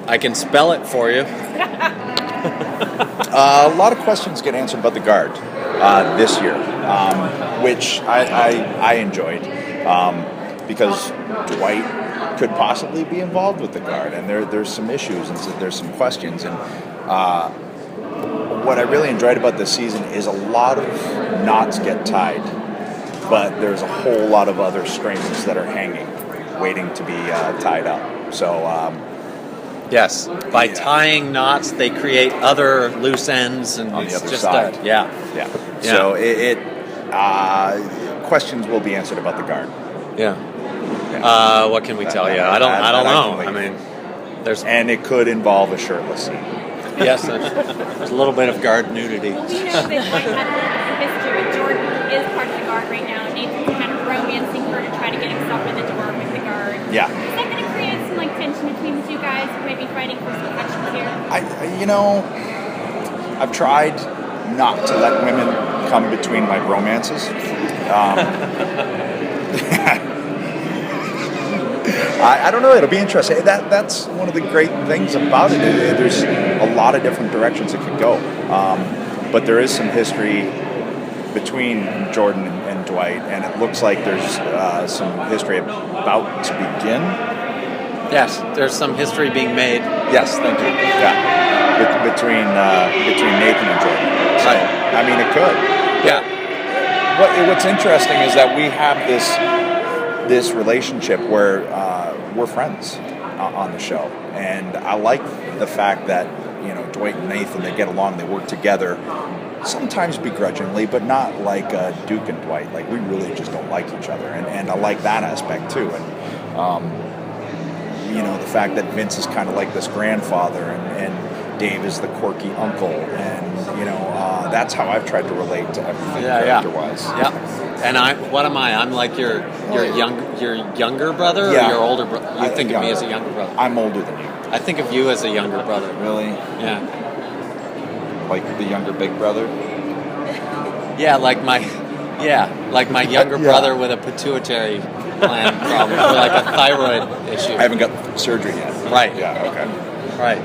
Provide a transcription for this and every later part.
I can spell it for you. A lot of questions get answered about the guard this year, which I enjoyed because Dwight could possibly be involved with the guard, and there's some issues and there's some questions. And what I really enjoyed about this season is a lot of knots get tied, but there's a whole lot of other strings that are hanging, waiting to be tied up. So. Yes, by tying knots, they create other loose ends, and on the other just side. Yeah. So questions will be answered about the guard. Yeah. What can we tell you? I don't know. I mean, and it could involve a shirtless scene. Yes, there's a little bit of guard nudity. Well, we know that Mike had a little bit of history. Jordan is part of the guard right now. Nathan's kind of romancing her to try to get himself in the door with the guard. Yeah. Is that going to create some tension between the two guys who might be fighting for some connections here? I've tried not to let women come between my romances. I don't know. It'll be interesting. That's one of the great things about it. There's a lot of different directions it could go. But there is some history between Jordan and Dwight, and it looks like there's some history about to begin. Yes, there's some history being made. Yes, thank you. Yeah, between Nathan and Jordan. So, I mean, it could. Yeah. What's interesting is that we have this relationship where we're friends on the show, and I like the fact that Dwight and Nathan, they get along, they work together, sometimes begrudgingly, but not like Duke and Dwight. Like, we really just don't like each other, and I like that aspect too. And the fact that Vince is kind of like this grandfather, and Dave is the quirky uncle, and that's how I've tried to relate to everything character-wise. Yeah. And what am I? I'm like your younger brother, or your older brother? You think of me as a younger brother? I'm older than you. I think of you as a younger brother. Really? Yeah. Like the younger big brother? Yeah, like my younger brother with a pituitary gland problem, or like a thyroid issue. I haven't got surgery yet. Right. Yeah. Okay. Right.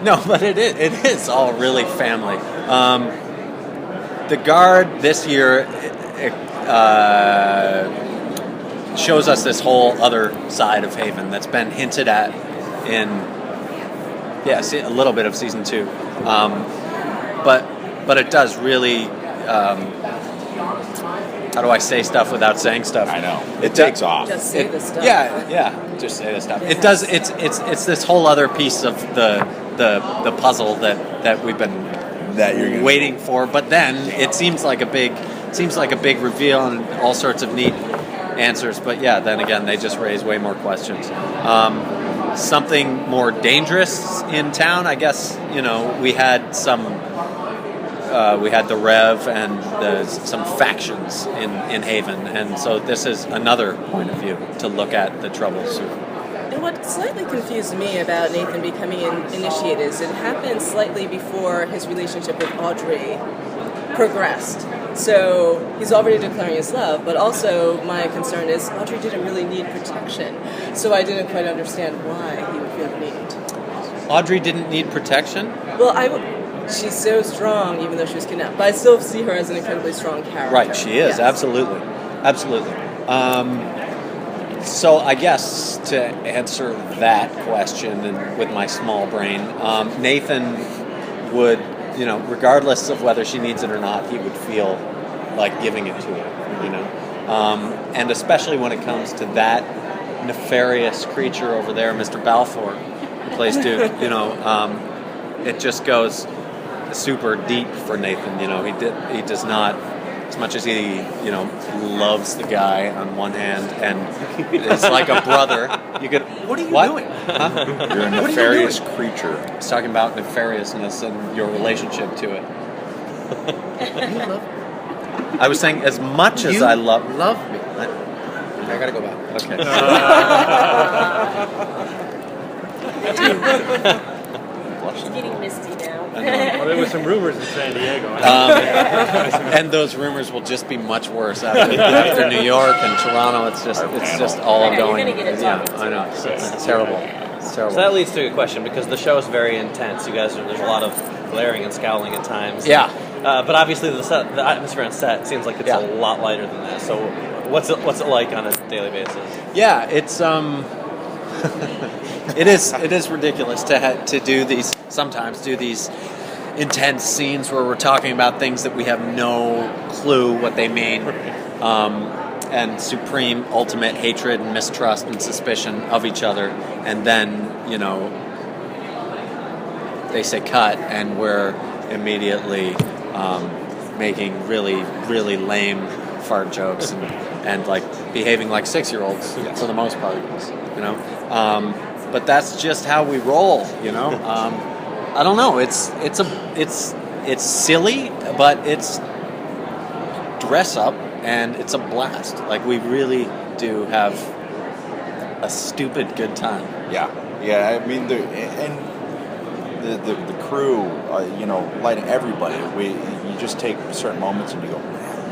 No, but it is all really family. The guard this year shows us this whole other side of Haven that's been hinted at in a little bit of season 2, but it does really. How do I say stuff without saying stuff? I know it takes off. Just say the stuff. Yeah. Just say the stuff. It does. It's this whole other piece of the puzzle that we've been waiting for. But then it seems like a big reveal and all sorts of neat answers. But then again, they just raise way more questions. Something more dangerous in town, I guess. We had the Rev and some factions in Haven, and so this is another point of view to look at the troubles. And what slightly confused me about Nathan becoming initiated is it happened slightly before his relationship with Audrey progressed. So he's already declaring his love, but also my concern is Audrey didn't really need protection, so I didn't quite understand why he would feel the need. Audrey didn't need protection? Well, she's so strong, even though she was kidnapped. But I still see her as an incredibly strong character. Right, she is, yes. Absolutely. So I guess to answer that question, and with my small brain, Nathan would, regardless of whether she needs it or not, he would feel like giving it to her, and especially when it comes to that nefarious creature over there, Mr. Balfour, who plays Duke. It just goes super deep for Nathan. He does not, as much as he loves the guy on one hand and is like a brother. What are you doing? Huh? You're a nefarious creature. I was talking about nefariousness and your relationship to it. I was saying as much as I love me. I gotta go back. Okay. It's getting misty now. Well, there were some rumors in San Diego. And those rumors will just be much worse after New York and Toronto. It's just all going. You're gonna get it. I know. It's terrible. It's terrible. So that leads to a question, because the show is very intense. There's a lot of glaring and scowling at times. Yeah. But obviously the atmosphere on set seems like it's a lot lighter than that. So what's it like on a daily basis? Yeah, it's it is ridiculous to do these intense scenes where we're talking about things that we have no clue what they mean, and supreme ultimate hatred and mistrust and suspicion of each other, and then they say cut and we're immediately making really, really lame fart jokes and like behaving like 6-year-olds for the most part, but that's just how we roll, I don't know. It's silly, but it's dress up and it's a blast. Like, we really do have a stupid good time. Yeah. I mean, the crew, lighting everybody. You just take certain moments and you go, man,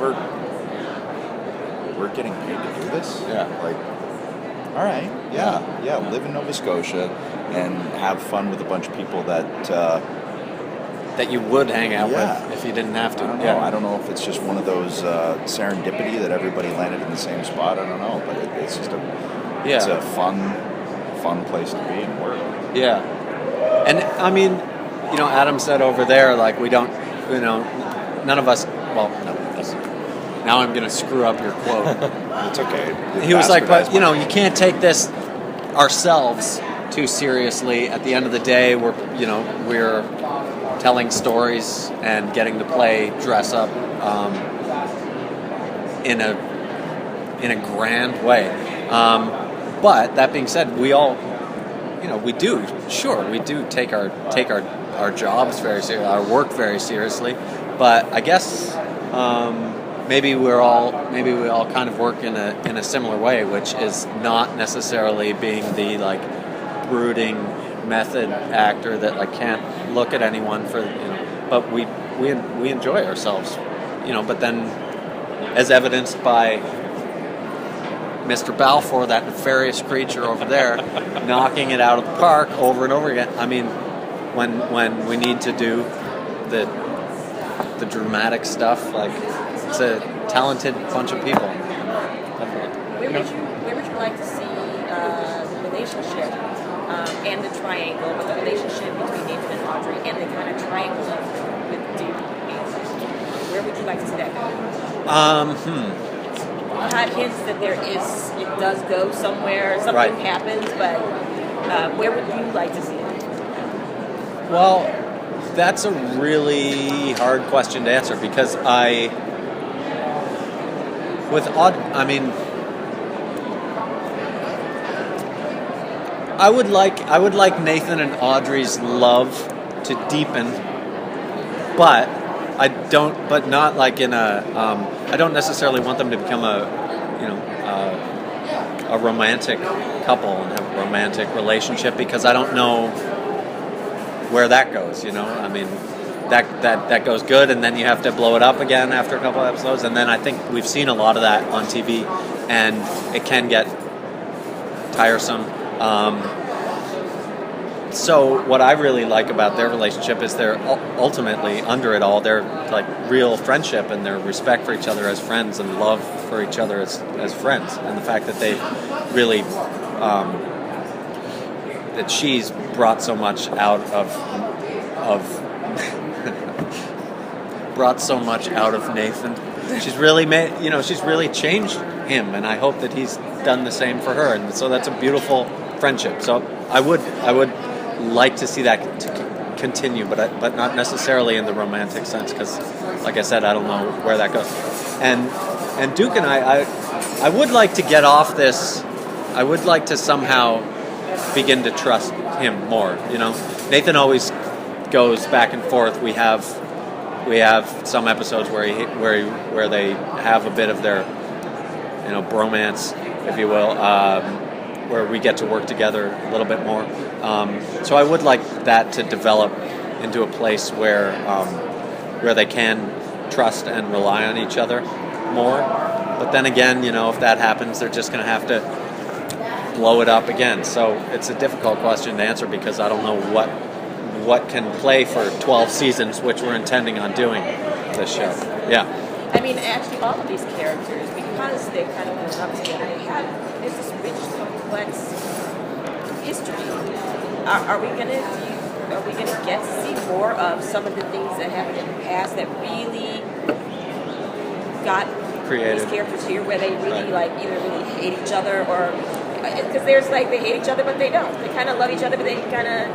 we're getting paid to do this. Yeah. Like, all right. Yeah. Live in Nova Scotia and have fun with a bunch of people that you would hang out with if you didn't have to. I don't know. I don't know if it's just one of those serendipity that everybody landed in the same spot. I don't know, but it's just it's a fun place to be and work. Yeah. And I mean, Adam said over there, like, we don't, none of us, well, no, now I'm going to screw up your quote. It's okay. He was like, but, you can't take this ourselves too seriously. At the end of the day, we're telling stories and getting to play dress up in a grand way. But that being said, we all, we do take our jobs very seriously, our work very seriously. But I guess maybe we all kind of work in a similar way, which is not necessarily being the like brooding method actor that like can't look at anyone for but we enjoy ourselves, but then, as evidenced by Mr. Balfour, that nefarious creature over there, knocking it out of the park over and over again. I mean, when we need to do the dramatic stuff, like, it's a talented bunch of people. Where would you like to see the relationship and the triangle, but the relationship between Nathan and Audrey, and the kind of triangle with Duke? Where would you like to see that go? You had hints that it does go somewhere, something happens, but where would you like to see it? Well, that's a really hard question to answer, because I would like Nathan and Audrey's love to deepen, but not like in I don't necessarily want them to become a romantic couple and have a romantic relationship, because I don't know where that goes. I mean, that goes good, and then you have to blow it up again after a couple of episodes, and then I think we've seen a lot of that on TV, and it can get tiresome. So what I really like about their relationship is they're ultimately, under it all, they're like real friendship and their respect for each other as friends and love for each other as friends, and the fact that they really that she's brought so much out of brought so much out of Nathan. She's really she's really changed him, and I hope that he's done the same for her, and so that's a beautiful friendship. So I would like to see that continue, but not necessarily in the romantic sense, because, like I said, I don't know where that goes. And Duke and I would like to get off this. I would like to somehow begin to trust him more. Nathan always goes back and forth. We have some episodes where they have a bit of their bromance, if you will, where we get to work together a little bit more. So I would like that to develop into a place where they can trust and rely on each other more. But then again, if that happens, they're just going to have to blow it up again. So it's a difficult question to answer because I don't know what can play for 12 seasons, which we're intending on doing this show. Yeah. I mean, actually, all of these characters, because they're kind of grown up together, there's this rich, complex history. Are we gonna get to see more of some of the things that happened in the past that really got Created. these characters here, where they really either really hate each other, or because there's they hate each other but they don't. They kind of love each other but they kind of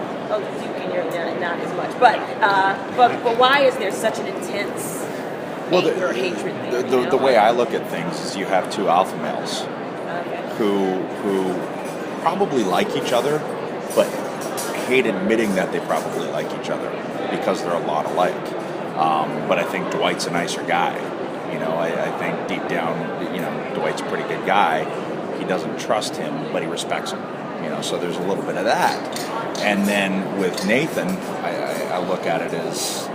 you're not as much. But why is there such an intense anger or hatred thing? The way I look at things is you have two alpha males who probably like each other, but hate admitting that they probably like each other because they're a lot alike. But I think Dwight's a nicer guy. I think deep down, Dwight's a pretty good guy. He doesn't trust him, but he respects him. So there's a little bit of that. And then with Nathan, I look at it as,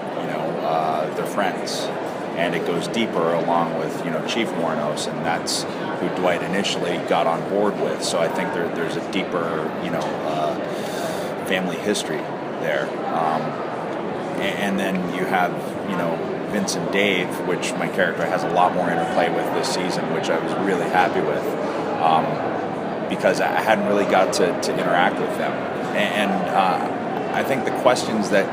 they're friends. And it goes deeper along with, Chief Warnos, and that's who Dwight initially got on board with. So I think there's a deeper, family history there. And then you have, Vince and Dave, which my character has a lot more interplay with this season, which I was really happy with, because I hadn't really got to interact with them. And I think the questions that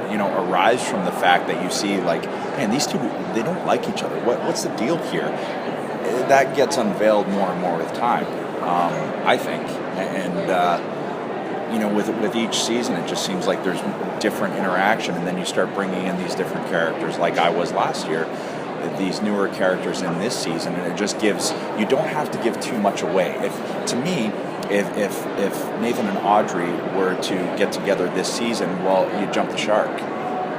arise from the fact that you see, man, these two, they don't like each other. What's the deal here? That gets unveiled more and more with time, I think. And with each season, it just seems like there's different interaction, and then you start bringing in these different characters, like I was last year, these newer characters in this season, and it just gives, you don't have to give too much away. If Nathan and Audrey were to get together this season, well, you jump the shark.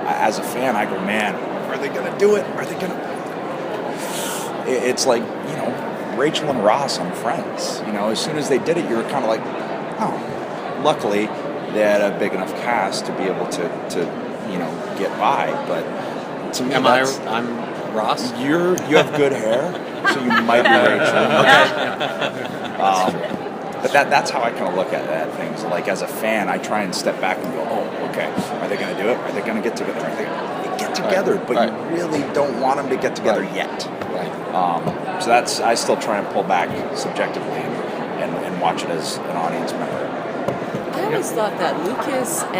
As a fan, I go, man, are they going to do it? Are they going to? It's like, Rachel and Ross on Friends. As soon as they did it, you were kind of like, oh. Luckily, they had a big enough cast to be able to get by. But to me, I'm Ross. You have good hair, so you might be Rachel. But that's how I kind of look at things. Like, as a fan, I try and step back and go, oh, okay, are they going to do it? Are they going to get together? Are they get together? But you really don't want them to get together yet. Right. So I still try and pull back subjectively and watch it as an audience member. I always thought that Nathan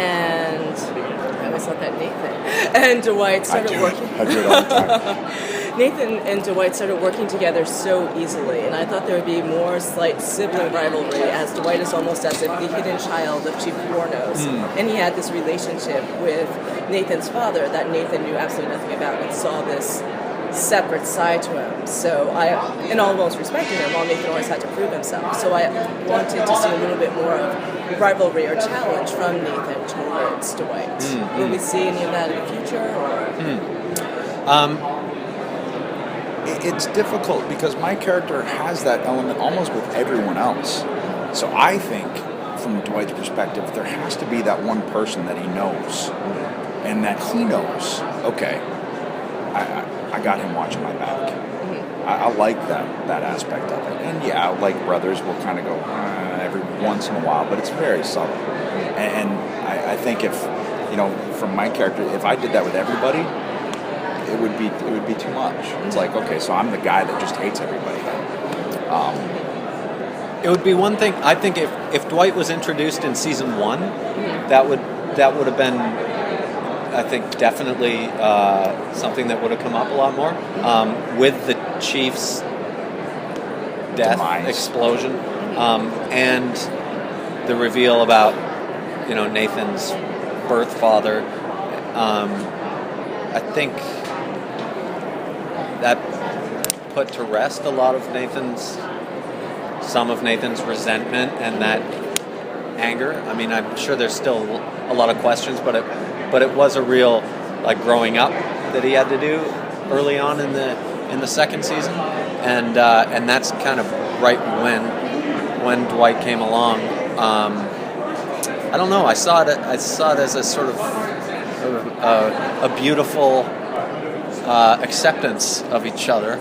and Dwight started working. I do it all the time. Nathan and Dwight started working together so easily, and I thought there would be more slight sibling rivalry, as Dwight is almost as if the hidden child of Chief Warnos, and he had this relationship with Nathan's father that Nathan knew absolutely nothing about and saw this separate side to him. So in almost respecting him, while Nathan always had to prove himself. So I wanted to see a little bit more of rivalry or challenge from Nathan towards Dwight. Will we see any of that in the future? Or? It's difficult because my character has that element almost with everyone else. So I think, from Dwight's perspective, there has to be that one person that he knows, and that he knows, okay, I got him watching my back. I like that aspect of it. And yeah, like brothers will kind of go every once in a while, but it's very subtle. And I think if, from my character, if I did that with everybody, it would be too much. It's like, okay, so I'm the guy that just hates everybody. It would be one thing. I think if Dwight was introduced in season 1, that would have been, I think, definitely something that would have come up a lot more. With the Chief's death, demise, explosion, and the reveal about Nathan's birth father, I think that put to rest a lot of some of Nathan's resentment and that anger. I mean, I'm sure there's still a lot of questions, but it was a real growing up that he had to do early on in the second season, and that's kind of right when Dwight came along. I don't know. I saw it as a sort of a beautiful acceptance of each other,